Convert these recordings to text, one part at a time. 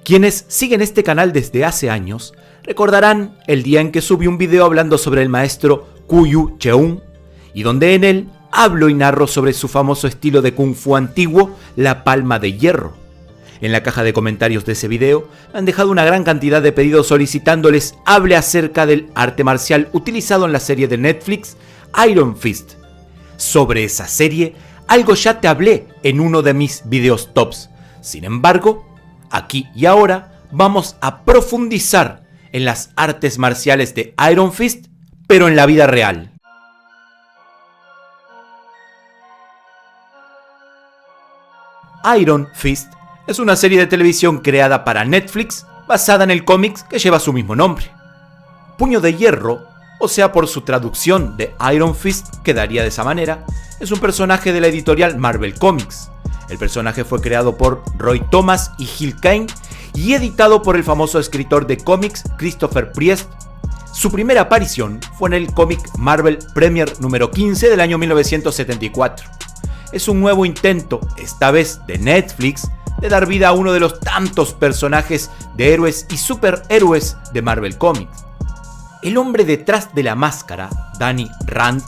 Quienes siguen este canal desde hace años recordarán el día en que subí un video hablando sobre el maestro Kyu Cheung y donde en él hablo y narro sobre su famoso estilo de Kung Fu antiguo, la palma de hierro. En la caja de comentarios de ese video me han dejado una gran cantidad de pedidos solicitándoles hable acerca del arte marcial utilizado en la serie de Netflix Iron Fist. Sobre esa serie, algo ya te hablé en uno de mis videos tops. Sin embargo, aquí y ahora vamos a profundizar en las artes marciales de Iron Fist, pero en la vida real. Iron Fist es una serie de televisión creada para Netflix basada en el cómic que lleva su mismo nombre. Puño de Hierro, o sea por su traducción de Iron Fist quedaría de esa manera, es un personaje de la editorial Marvel Comics. El personaje fue creado por Roy Thomas y Gil Kane y editado por el famoso escritor de cómics Christopher Priest. Su primera aparición fue en el cómic Marvel Premier número 15 del año 1974. Es un nuevo intento, esta vez de Netflix, de dar vida a uno de los tantos personajes de héroes y superhéroes de Marvel Comics. El hombre detrás de la máscara, Danny Rand,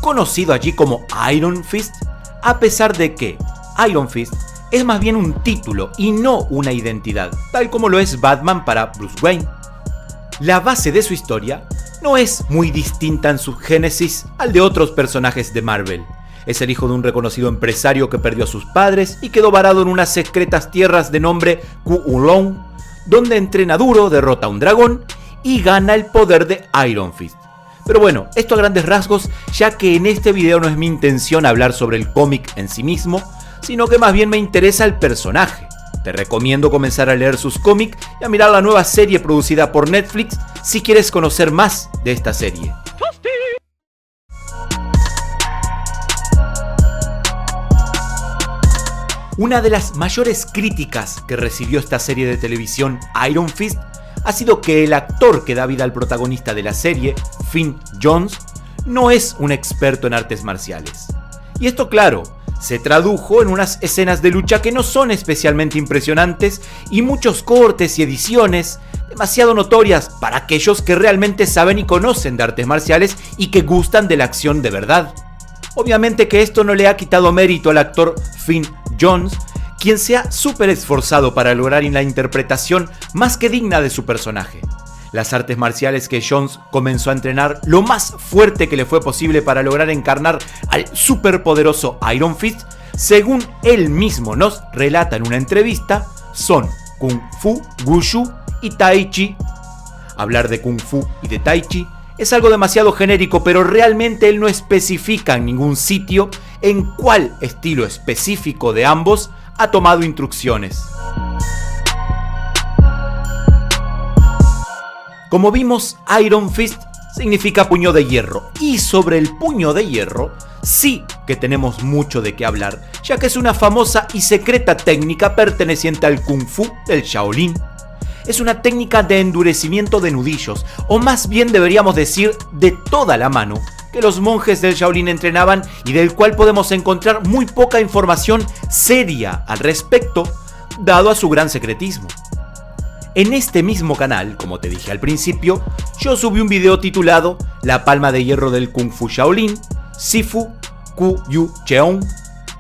conocido allí como Iron Fist, a pesar de que Iron Fist es más bien un título y no una identidad, tal como lo es Batman para Bruce Wayne. La base de su historia no es muy distinta en su génesis al de otros personajes de Marvel. Es el hijo de un reconocido empresario que perdió a sus padres y quedó varado en unas secretas tierras de nombre K'un-Lun, donde entrena duro, derrota a un dragón y gana el poder de Iron Fist. Pero bueno, esto a grandes rasgos, ya que en este video no es mi intención hablar sobre el cómic en sí mismo, sino que más bien me interesa el personaje. Te recomiendo comenzar a leer sus cómics y a mirar la nueva serie producida por Netflix si quieres conocer más de esta serie. Una de las mayores críticas que recibió esta serie de televisión Iron Fist ha sido que el actor que da vida al protagonista de la serie, Finn Jones, no es un experto en artes marciales. Y esto, claro, se tradujo en unas escenas de lucha que no son especialmente impresionantes y muchos cortes y ediciones demasiado notorias para aquellos que realmente saben y conocen de artes marciales y que gustan de la acción de verdad. Obviamente que esto no le ha quitado mérito al actor Finn Jones, quien se ha súper esforzado para lograr la interpretación más que digna de su personaje. Las artes marciales que Jones comenzó a entrenar lo más fuerte que le fue posible para lograr encarnar al superpoderoso Iron Fist, según él mismo nos relata en una entrevista, son Kung Fu, Wushu y Tai Chi. Hablar de Kung Fu y de Tai Chi es algo demasiado genérico, pero realmente él no especifica en ningún sitio en cuál estilo específico de ambos ha tomado instrucciones. Como vimos, Iron Fist significa puño de hierro, y sobre el puño de hierro sí que tenemos mucho de qué hablar, ya que es una famosa y secreta técnica perteneciente al Kung Fu del Shaolin. Es una técnica de endurecimiento de nudillos, o más bien deberíamos decir de toda la mano, que los monjes del Shaolin entrenaban y del cual podemos encontrar muy poca información seria al respecto, dado a su gran secretismo. En este mismo canal, como te dije al principio, yo subí un video titulado La palma de hierro del Kung Fu Shaolin, Sifu Kyu Cheung.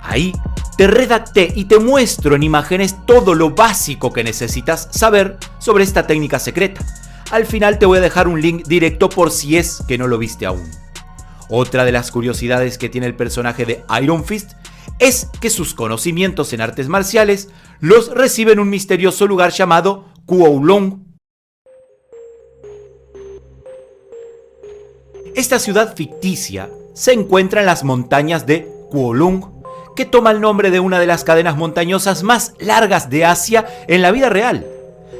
Ahí te redacté y te muestro en imágenes todo lo básico que necesitas saber sobre esta técnica secreta. Al final te voy a dejar un link directo por si es que no lo viste aún. Otra de las curiosidades que tiene el personaje de Iron Fist es que sus conocimientos en artes marciales los recibe en un misterioso lugar llamado K'un-Lun. Esta ciudad ficticia se encuentra en las montañas de K'un-Lun, que toma el nombre de una de las cadenas montañosas más largas de Asia en la vida real.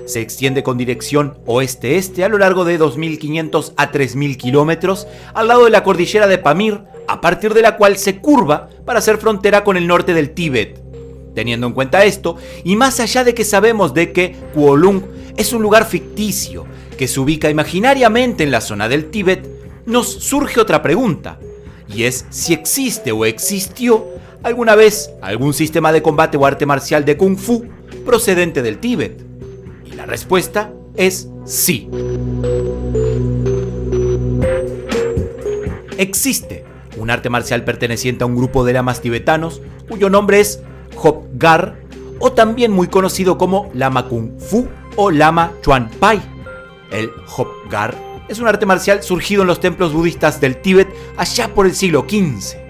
Se extiende con dirección oeste-este a lo largo de 2.500 a 3.000 kilómetros al lado de la cordillera de Pamir, a partir de la cual se curva para hacer frontera con el norte del Tíbet. Teniendo en cuenta esto, y más allá de que sabemos de que K'un-Lun es un lugar ficticio que se ubica imaginariamente en la zona del Tíbet, nos surge otra pregunta, y es si existe o existió alguna vez algún sistema de combate o arte marcial de Kung Fu procedente del Tíbet. La respuesta es sí. Existe un arte marcial perteneciente a un grupo de lamas tibetanos cuyo nombre es Hopgar, o también muy conocido como Lama Kung Fu o Lama Chuan Pai. El Hopgar es un arte marcial surgido en los templos budistas del Tíbet allá por el siglo XV.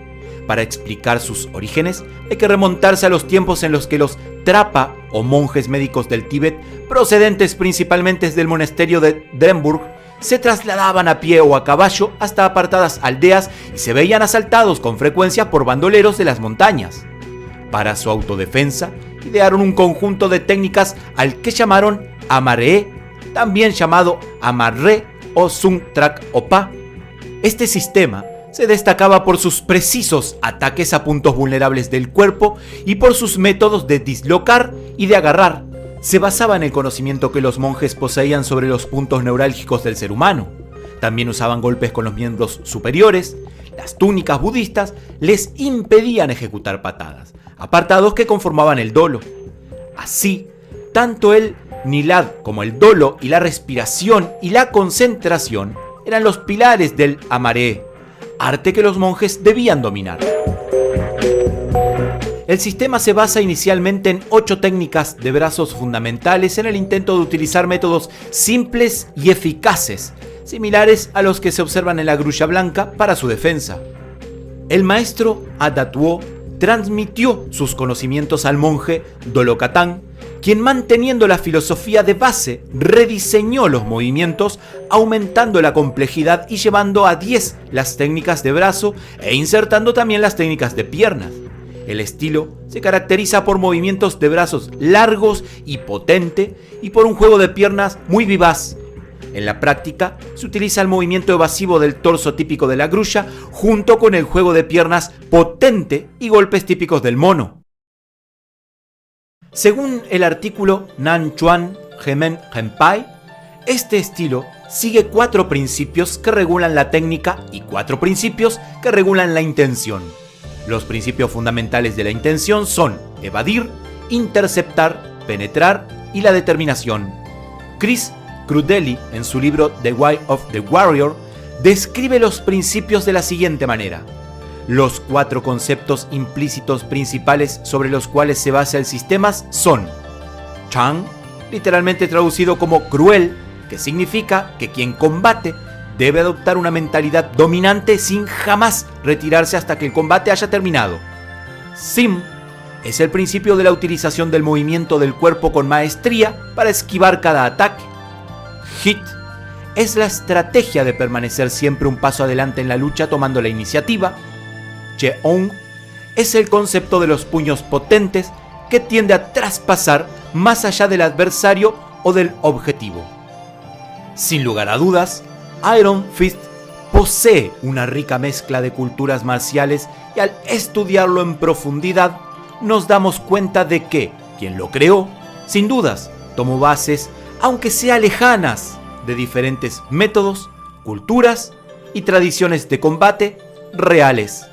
Para explicar sus orígenes hay que remontarse a los tiempos en los que los Trapa o monjes médicos del Tíbet, procedentes principalmente del monasterio de Drenburg, se trasladaban a pie o a caballo hasta apartadas aldeas y se veían asaltados con frecuencia por bandoleros de las montañas. Para su autodefensa, idearon un conjunto de técnicas al que llamaron Amarre, también llamado Amarre o Sung Trak Opa. Este sistema se destacaba por sus precisos ataques a puntos vulnerables del cuerpo y por sus métodos de dislocar y de agarrar. Se basaba en el conocimiento que los monjes poseían sobre los puntos neurálgicos del ser humano. También usaban golpes con los miembros superiores. Las túnicas budistas les impedían ejecutar patadas, apartados que conformaban el dolo. Así, tanto el nilad como el dolo y la respiración y la concentración eran los pilares del amaré, arte que los monjes debían dominar. El sistema se basa inicialmente en 8 técnicas de brazos fundamentales en el intento de utilizar métodos simples y eficaces, similares a los que se observan en la grulla blanca para su defensa. El maestro Adatuo transmitió sus conocimientos al monje Dolokatán, quien, manteniendo la filosofía de base, rediseñó los movimientos, aumentando la complejidad y llevando a 10 las técnicas de brazo e insertando también las técnicas de piernas. El estilo se caracteriza por movimientos de brazos largos y potente y por un juego de piernas muy vivaz. En la práctica se utiliza el movimiento evasivo del torso típico de la grulla junto con el juego de piernas potente y golpes típicos del mono. Según el artículo Nan Chuan Gemen Genpai, este estilo sigue 4 principios que regulan la técnica y 4 principios que regulan la intención. Los principios fundamentales de la intención son evadir, interceptar, penetrar y la determinación. Chris Crudeli, en su libro The Way of the Warrior, describe los principios de la siguiente manera. Los 4 conceptos implícitos principales sobre los cuales se basa el sistema son Chang, literalmente traducido como cruel, que significa que quien combate debe adoptar una mentalidad dominante sin jamás retirarse hasta que el combate haya terminado. Sim es el principio de la utilización del movimiento del cuerpo con maestría para esquivar cada ataque. Hit es la estrategia de permanecer siempre un paso adelante en la lucha tomando la iniciativa. Cheong es el concepto de los puños potentes que tiende a traspasar más allá del adversario o del objetivo. Sin lugar a dudas, Iron Fist posee una rica mezcla de culturas marciales y al estudiarlo en profundidad nos damos cuenta de que quien lo creó, sin dudas, tomó bases, aunque sea lejanas, de diferentes métodos, culturas y tradiciones de combate reales.